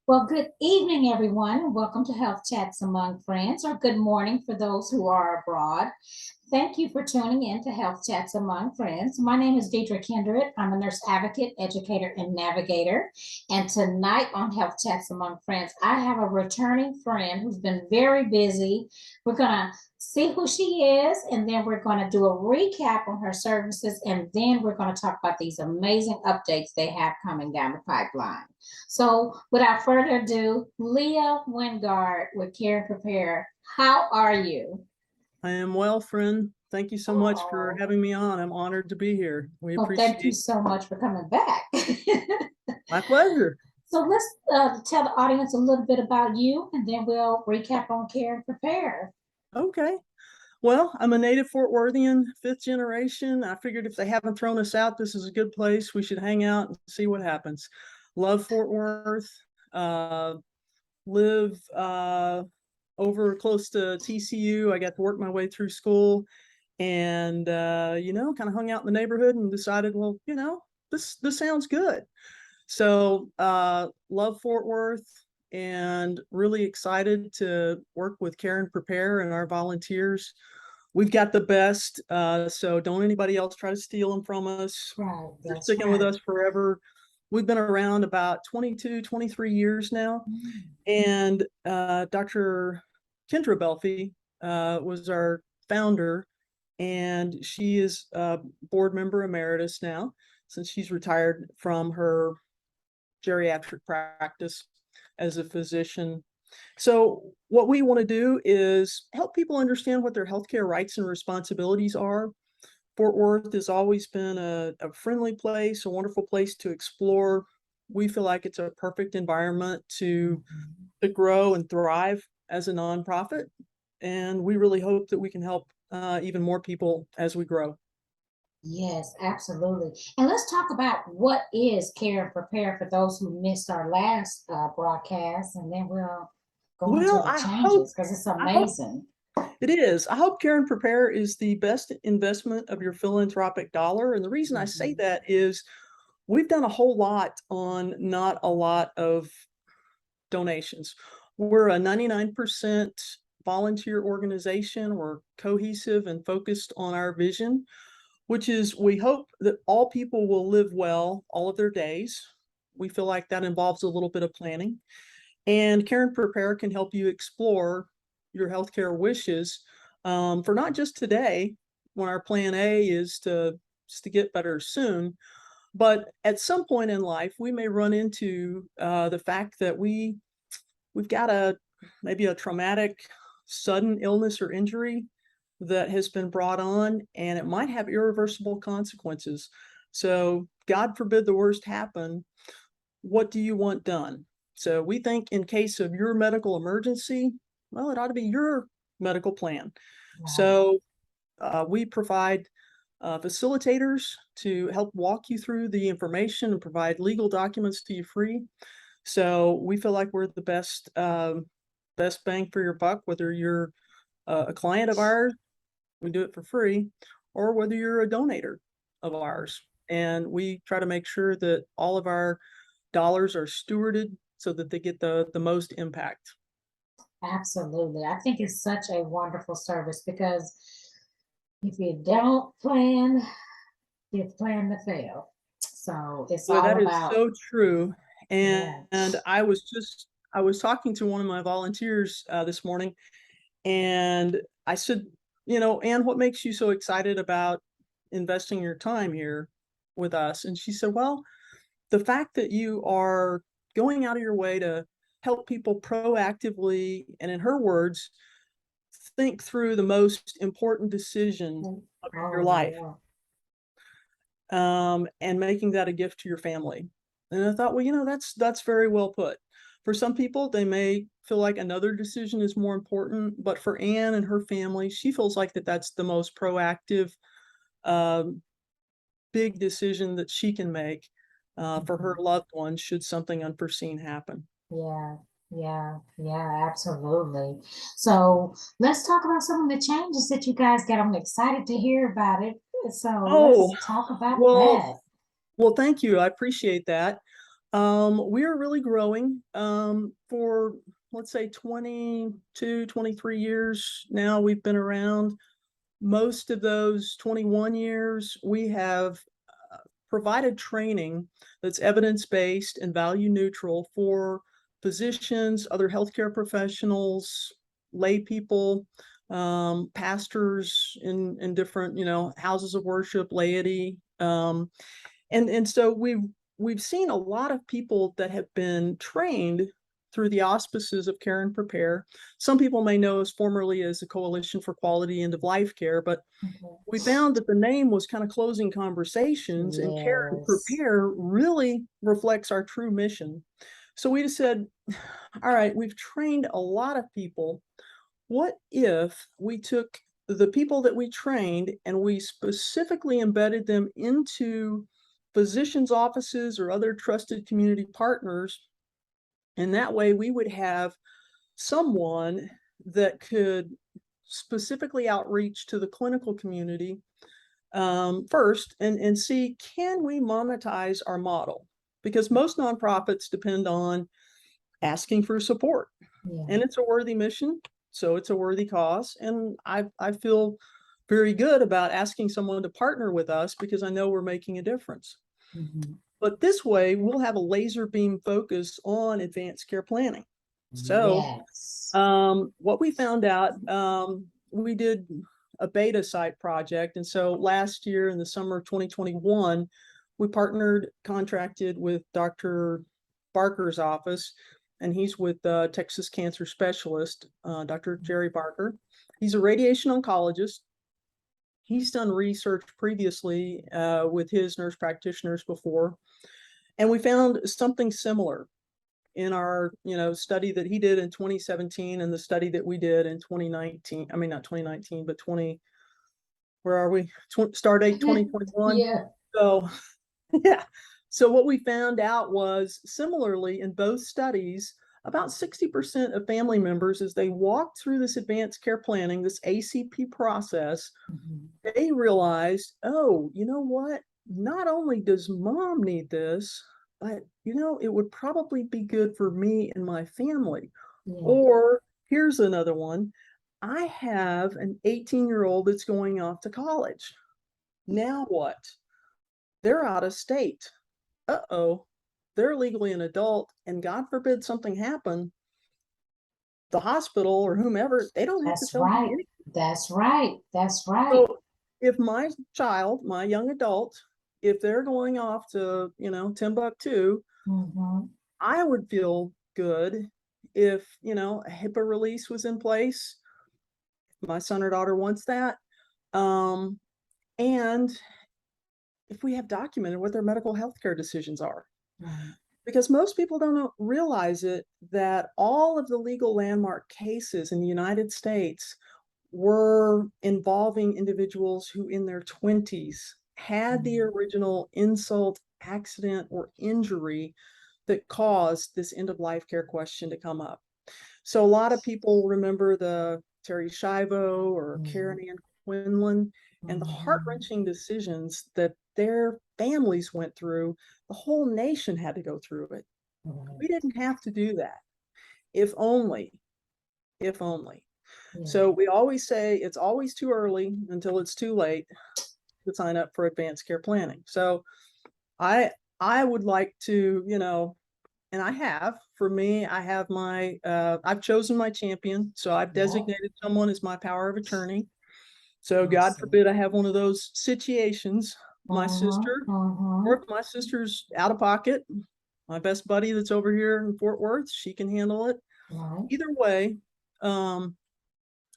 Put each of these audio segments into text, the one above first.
Well, good evening, everyone. Welcome to Health Chats Among Friends, or good morning for those who are abroad. Thank you for tuning in to Health Chats Among Friends. My name is Deidre Kindred. I'm a nurse advocate, educator, and navigator. And tonight on Health Chats Among Friends, I have a returning friend who's been very busy. We're going to see who she is, and then we're going to do a recap on her services, and then we're going to talk about these amazing updates they have coming down the pipeline. So without further ado, Leah Wingard with Care and Prepare. How are you? I am well, friend. Thank you so much for Oh, having me on. I'm honored to be here. We well, thank you appreciate so much for coming back. my pleasure. So let's tell the audience a little bit about you, and then we'll recap on Care and Prepare. Okay. Well, I'm a native Fort Worthian, fifth generation. I figured if they haven't thrown us out, this is a good place. We should hang out and see what happens. Love Fort Worth. Uh, live over close to TCU. I got to work my way through school and kind of hung out in the neighborhood and decided, well, this sounds good. So love Fort Worth and really excited to work with Care and Prepare and our volunteers. We've got the best, so don't anybody else try to steal them from us. Right, They're that's sticking with right. us forever. We've been around about 22, 23 years now. Mm. And Dr. Kendra Belfi was our founder, and she is a board member emeritus now since she's retired from her geriatric practice as a physician. So, what we want to do is help people understand what their healthcare rights and responsibilities are. Fort Worth has always been a friendly place, a wonderful place to explore. We feel like it's a perfect environment Mhm. to grow and thrive as a nonprofit. And we really hope that we can help even more people as we grow. Yes, absolutely. And let's talk about what is Care and Prepare for those who missed our last broadcast, and then we'll go into Well, the changes because it's I hope amazing. it is. I hope Care and Prepare is the best investment of your philanthropic dollar. And the reason I say Mhm. that is we've done a whole lot on not a lot of donations. We're a 99% volunteer organization. We're cohesive and focused on our vision, which is we hope that all people will live well all of their days. We feel like that involves a little bit of planning. And Care and Prepare can help you explore your healthcare wishes for not just today, when our plan A is to get better soon, but at some point in life, we may run into the fact that we've got a maybe a traumatic sudden illness or injury that has been brought on, and it might have irreversible consequences. So God forbid the worst happen. What do you want done? So we think in case of your medical emergency, well, it ought to be your medical plan. Right. So we provide facilitators to help walk you through the information and provide legal documents to you free. So we feel like we're the best bang for your buck, whether you're a client of ours, we do it for free, or whether you're a donator of ours. And we try to make sure that all of our dollars are stewarded so that they get the most impact. Absolutely. I think it's such a wonderful service because if you don't plan, you plan to fail. So it's Boy, all that is about, so true. yeah. And I was talking to one of my volunteers this morning, and I said, Anne, what makes you so excited about investing your time here with us? And she said, well, the fact that you are going out of your way to help people proactively, and in her words, think through the most important decision of your Oh, life, yeah. and making that a gift to your family. And I thought, well, that's very well put. For some people, they may feel like another decision is more important, but for Anne and her family, she feels like that's the most proactive, um, big decision that she can make for her Mhm. loved ones should something unforeseen happen. Yeah, yeah, absolutely. So let's talk about some of the changes that you guys got. I'm excited to hear about it. So Oh, let's talk about well, that. well, thank you. I appreciate that. We are really growing. For let's say 22, 23 years now we've been around. Most of those 21 years, we have provided training that's evidence-based and value neutral for physicians, other healthcare professionals, lay people, pastors in different, houses of worship, laity. And so we've seen a lot of people that have been trained through the auspices of Care and Prepare. Some people may know us formerly as the Coalition for Quality End of Life Care, but we found that the name was kind of closing conversations, and Care and Yes. Prepare really reflects our true mission. So we just said, all right, we've trained a lot of people. What if we took the people that we trained and we specifically embedded them into physicians' offices or other trusted community partners? And that way we would have someone that could specifically outreach to the clinical community first and see, can we monetize our model? Because most nonprofits depend on asking for support, Yeah. and it's a worthy mission, so it's a worthy cause. And I feel very good about asking someone to partner with us because I know we're making a difference. Mhm. But this way, we'll have a laser beam focus on advanced care planning. So Yes. what we found out, we did a beta site project. And so last year in the summer of 2021, we contracted with Dr. Barker's office, and he's with Texas Cancer Specialist, Dr. Jerry Barker. He's a radiation oncologist. He's done research previously with his nurse practitioners before. And we found something similar in our, study that he did in 2017 and the study that we did in 2019. I mean, not 2019, but where are we? Start date 2021. Yeah. So, yeah. So what we found out was similarly in both studies, about 60% of family members, as they walked through this advanced care planning, this ACP process, Mhm. they realized, oh, you know what? Not only does mom need this, but it would probably be good for me and my family. Yeah. Or here's another one. I have an 18-year-old that's going off to college. Now what? They're out of state. Uh-oh. They're legally an adult, and God forbid something happen, the hospital or whomever, they don't have to That's tell me right. anything. That's right. That's right. So if my child, my young adult, if they're going off to, Timbuktu, Mhm. I would feel good if, a HIPAA release was in place. My son or daughter wants that. Um, and if we have documented what their medical health care decisions are. Right. Because most people don't realize it, that all of the legal landmark cases in the United States were involving individuals who in their 20s had the Mhm. original insult, accident, or injury that caused this end of life care question to come up. So a lot of people remember the Terry Schiavo or Yeah. Karen Ann Quinlan and the Mhm. heart-wrenching decisions that their families went through. The whole nation had to go through it. Right. We didn't have to do that. If only, if only. Yeah. So we always say it's always too early until it's too late to sign up for advanced care planning. So I I would like to, and I have, for me, I have I've chosen my champion. So I've Yeah. designated someone as my power of attorney. So God Awesome. forbid I have one of those situations, my Mhm. sister, or Mhm. if my sister's out of pocket, my best buddy that's over here in Fort Worth, she can handle it. Right. Either way, um,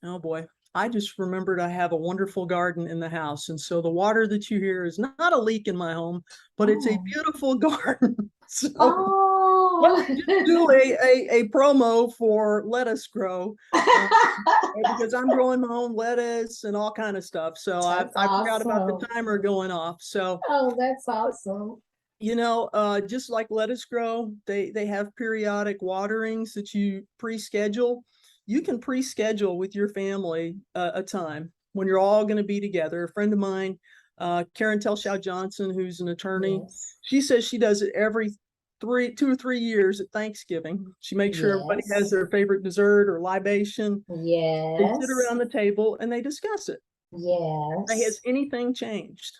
oh boy, I just remembered I have a wonderful garden in the house. And so the water that you hear is not a leak in my home, but it's a Oh. beautiful garden. So let Oh. me just do a promo for lettuce grow, uh, because I'm growing my own lettuce and all kind of stuff. So That's I forgot about the awesome. timer going off. So Oh, that's awesome. just like lettuce grow, they have periodic waterings that you pre-schedule. You can pre-schedule with your family a time when you're all going to be together. A friend of mine, Karen Telshaw Johnson, who's an attorney, Yes. she says she does it every 2 or 3 years at Thanksgiving. She makes sure everybody has Yes. their favorite dessert or libation. They sit Yes. around the table and they discuss it. Has Yes. anything changed?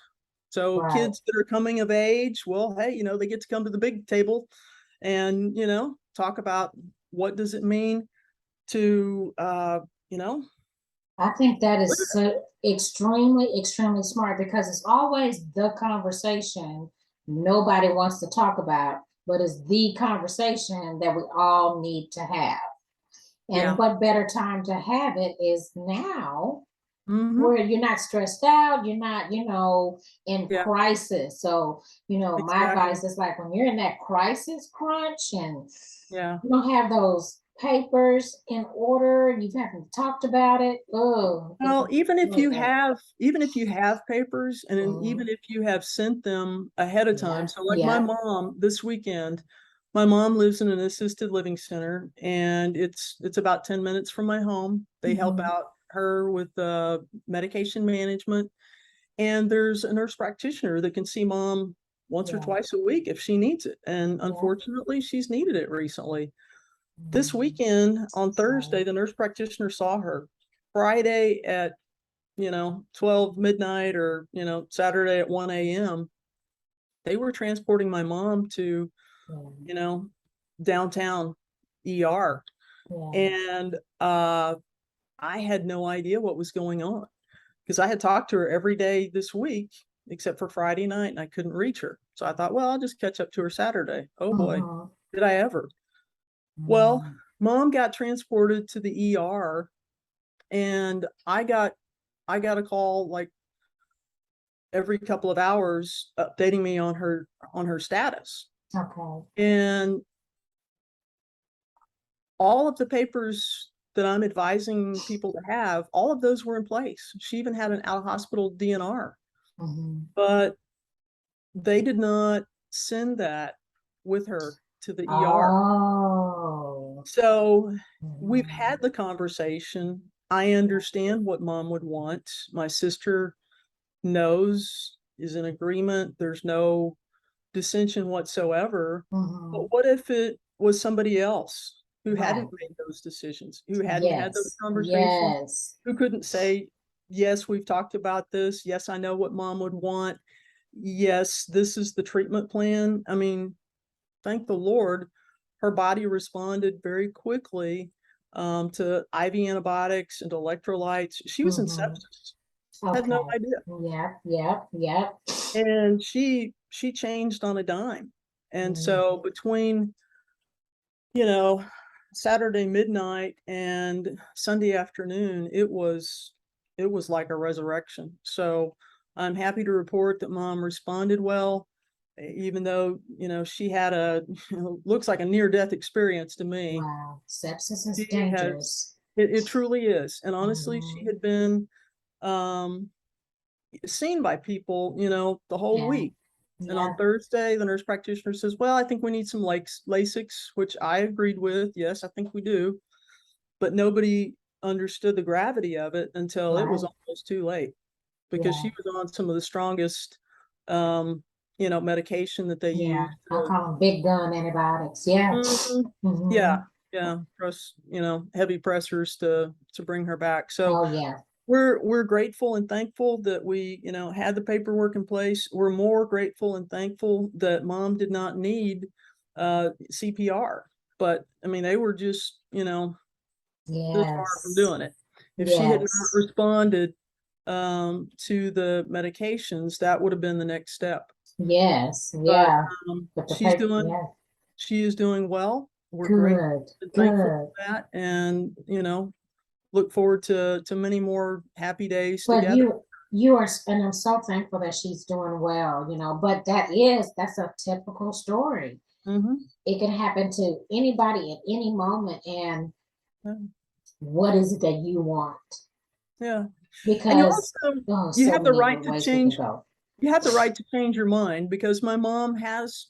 So Right. kids that are coming of age, well, hey, they get to come to the big table and, talk about what does it mean to, you know, I think that is so extremely, extremely smart because it's always the conversation nobody wants to talk about, but it's the conversation that we all need to have. And yeah. what better time to have it is now, Hmm. where you're not stressed out, you're not, in Yeah, crisis. So, my exactly. advice is like when you're in that crisis crunch and Yeah. you don't have those papers in order, you haven't talked about it. Oh, it Well, can even really hurt. if you have papers and then even Mhm. if you have sent them ahead of time. Yeah, So like my yeah. mom this weekend, my mom lives in an assisted living center and it's about 10 minutes from my home. They help Mhm. out her with medication management, and there's a nurse practitioner that can see mom once or Yeah, twice a week if she needs it. And yeah. unfortunately, she's needed it recently. This Mhm. weekend on Sorry. Thursday, the nurse practitioner saw her. Friday at 12 midnight, or, Saturday at 1 a.m., they were transporting my mom to, Yeah, you know, downtown ER. yeah. And I had no idea what was going on because I had talked to her every day this week except for Friday night and I couldn't reach her. So I thought, well, I'll just catch up to her Saturday. Oh boy, Mhm. did I ever. Well, Mhm. mom got transported to the ER and I got a call like every couple of hours updating me on her status. Okay. And all of the papers that I'm advising people to have, all of those were in place. She even had an out of hospital DNR, Mhm. but they did not send that with her to the ER. Oh. So we've Mhm. had the conversation. I understand what mom would want. My sister knows, is in agreement. There's no dissension whatsoever. But Mhm. what if it was somebody else who hadn't Right. made those decisions, who hadn't had those Yes. conversations, Yes. who couldn't say, yes, we've talked about this. Yes, I know what mom would want. Yes, this is the treatment plan. I mean, thank the Lord, her body responded very quickly to IV antibiotics and electrolytes. She was in Mhm. sepsis, had no Okay. idea. Yep. Yep. Yep. And she changed on a dime. And Mm. so between, you know, Saturday midnight and Sunday afternoon, it was like a resurrection. So I'm happy to report that mom responded well, even though, she had looks like a near death experience to me. Wow. Sepsis is She has, dangerous. it truly is. And honestly, she Mhm. had been um seen by people, the whole Yeah. week. And on Yeah. Thursday, the nurse practitioner says, well, I think we need some Lasix, which I agreed with. Yes, I think we do. But nobody understood the gravity of it until it was Right. almost too late because Yeah. she was on some of the strongest, um, medication that they Yeah. use I to, call them big gun antibiotics. Yeah. mhm, yeah, Hmm. yeah, press, heavy pressers to bring her back. So Oh yeah. we're grateful and thankful that we, had the paperwork in place. We're more grateful and thankful that mom did not need CPR. But I mean, they were just, this far from Yes. doing it. If she had not Yes. responded to the medications, that would have been the next step. Yes. But Yeah. But the she's paper. doing Yeah. she is doing well. We're grateful Good. and thankful Good. for that, and look forward to many more happy days But together. you are, and I'm so thankful that she's doing well, but that's a typical story. Hmm. It can happen to anybody at any moment. And Yeah. what is it that you want? Yeah. And Because, oh, you so have the many right different to ways we can change go. you have the right to change your mind because my mom has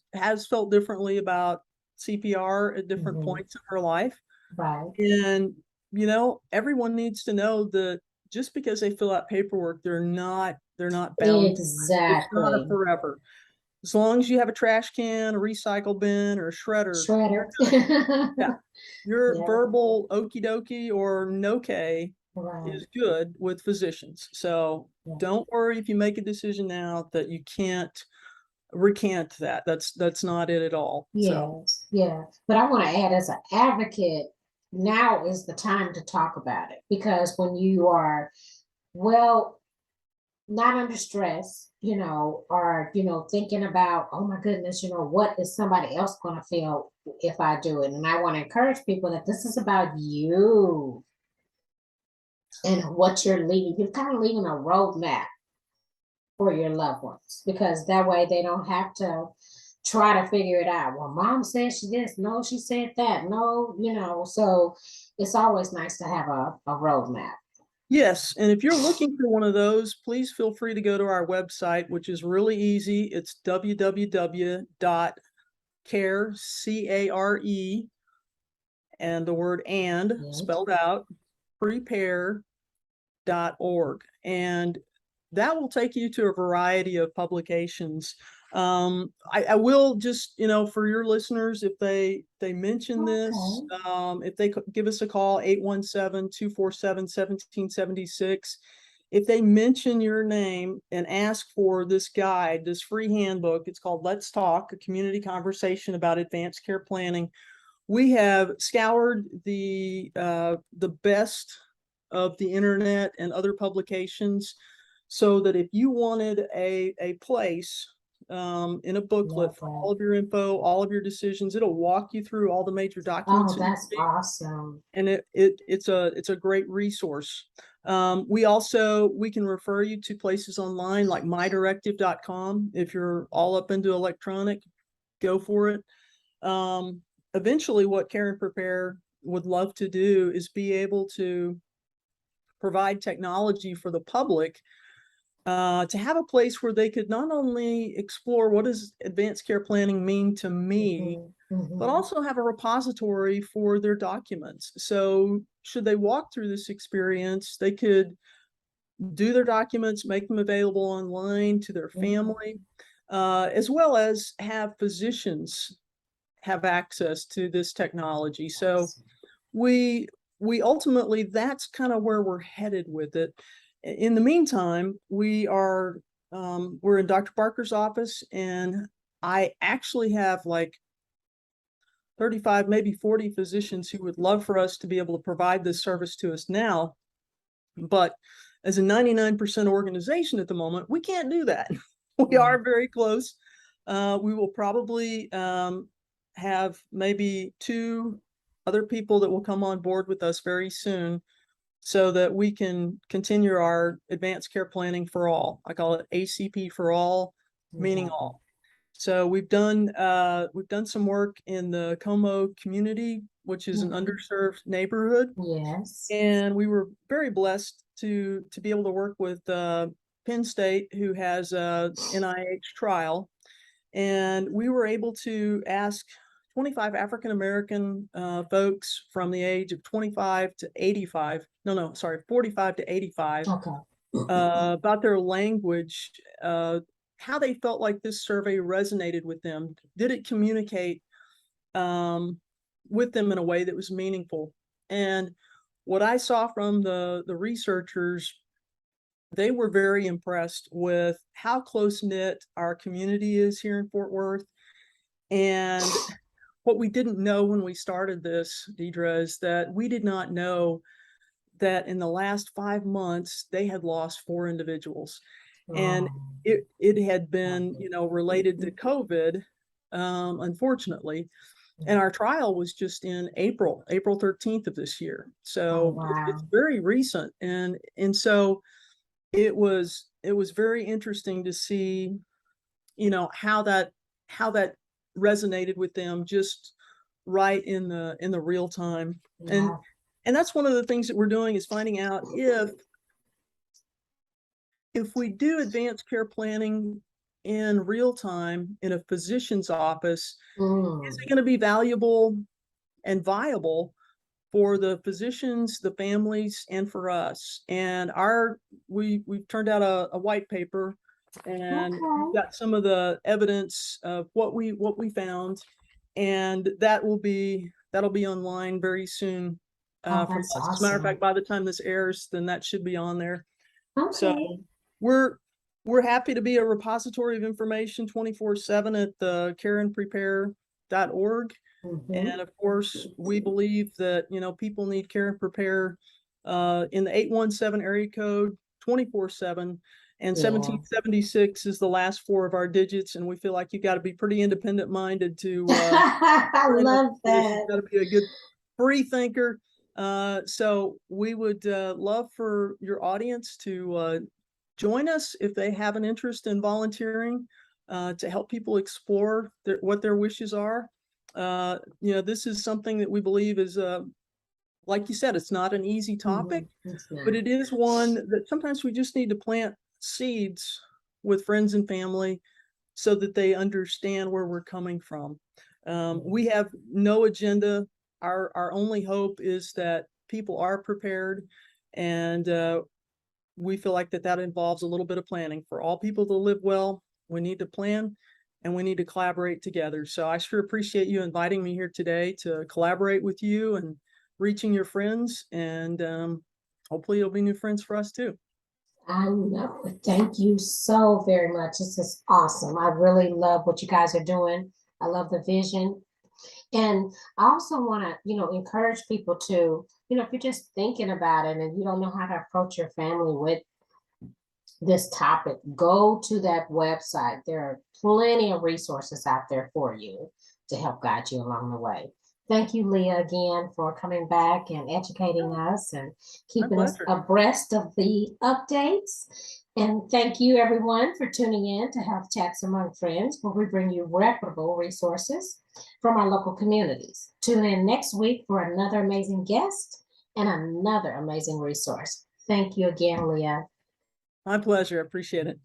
felt differently about CPR at different Hmm. points of her life. Right. And everyone needs to know that just because they fill out paperwork, they're not bound to it. It's not a Exactly. forever. as long as you have a trash can, a recycle bin, or a shredder, Shredder. you're good. Yeah. Your Yeah, verbal okie dokie or no K right. is good with physicians. So Yeah. don't worry if you make a decision now that you can't recant that. That's not it at all. So Yes, yeah. But I want to add, as an advocate, now is the time to talk about it, because when you are, well, not under stress, or, thinking about, oh my goodness, what is somebody else going to feel if I do it? And I want to encourage people that this is about you and what you're leaving. You're kind of leaving a roadmap for your loved ones, because that way they don't have to try to figure it out. Well, mom said she this, no, she said that, no, so it's always nice to have a roadmap. yes, and if you're looking for one of those, please feel free to go to our website, which is really easy. It's www.care, C-A-R-E, and the word and Yes. spelled out, prepare.org. And that will take you to a variety of publications. I will just, for your listeners, if they mention this, Okay. if they give us a call, 817-247-1776. If they mention your name and ask for this guide, this free handbook, it's called Let's Talk, a community conversation about advanced care planning. We have scoured the best of the internet and other publications, so that if you wanted a place in a booklet Love for that. all of your info, all of your decisions, it'll walk you through all the major documents Oh, that you that's need, awesome. and it's a great resource. We can refer you to places online like mydirective.com. If you're all up into electronic, go for it. Eventually, what Care and Prepare would love to do is be able to provide technology for the public, to have a place where they could not only explore what does advanced care planning mean to me, Hmm. but Hmm. also have a repository for their documents. So should they walk through this experience, they could do their documents, make them available online to their family, as well as have physicians have access to this technology. So we we ultimately, that's kind of where we're headed with it. In the meantime, we're in Dr. Barker's office, and I actually have like 35, maybe 40 physicians who would love for us to be able to provide this service to us now. But as a 99% organization at the moment, we can't do that. We Yeah. are very close. We will probably have maybe 2 other people that will come on board with us very soon, so that we can continue our advanced care planning for all. I call it ACP for all, meaning Love all. So we've done some work in the Como community, which is an it. underserved neighborhood, Yes. and we were very blessed to be able to work with Penn State, who has a NIH trial, and we were able to ask 25 African American folks from the age of 25 to 85, no, sorry, 45 to 85, Okay. about their language, how they felt like this survey resonated with them. Did it communicate with them in a way that was meaningful? And what I saw from the researchers, they were very impressed with how close knit our community is here in Fort Worth. And what we didn't know when we started this, Deidre, is that we did not know that in the last 5 months they had lost 4 individuals, and Oh, it had been, lovely. related to COVID, unfortunately. And our trial was just in April 13th of this year. Oh, So it's wow. very recent. And so it was very interesting to see, how that resonated with them just right in the real time. And Yeah. and that's one of the things that we're doing, is finding out if we do advanced care planning in real time in a physician's office, is it Mm. going to be valuable and viable for the physicians, the families, and for us? And we've turned out a white paper And Okay. we've got some of the evidence of what we found, and that'll be online very soon Oh, from that's us. As a matter of awesome. fact, by the time this airs, then that should be on there. So Okay. we're happy to be a repository of information 24/7 at the careandprepare.org. Mhm. And of course, we believe that, people need care and prepare in the 817 area code 24/7. And Yeah. 1776 is the last four of our digits. And we feel like you got to be pretty independent minded to I join us love for this. You've that. got to be a good free thinker. So we would love for your audience to join us if they have an interest in volunteering to help people explore what their wishes are. This is something that we believe is, like you said, it's not an easy topic, It's but not. it is one that sometimes we just need to plant seeds with friends and family so that they understand where we're coming from. We have no agenda. Our only hope is that people are prepared, and we feel like that involves a little bit of planning. For all people to live well, we need to plan and we need to collaborate together. So I sure appreciate you inviting me here today to collaborate with you and reaching your friends, and hopefully you'll be new friends for us too. I know it. Thank you so very much. This is awesome. I really love what you guys are doing. I love the vision. And I also want to, encourage people to, if you're just thinking about it and you don't know how to approach your family with this topic, go to that website. There are plenty of resources out there for you to help guide you along the way. Thank you, Leah, again for coming back and educating us and My keeping us pleasure. abreast of the updates. And thank you, everyone, for tuning in to Health Chats Among Friends, where we bring you reputable resources from our local communities. Tune in next week for another amazing guest and another amazing resource. Thank you again, Leah. My pleasure. Appreciate it.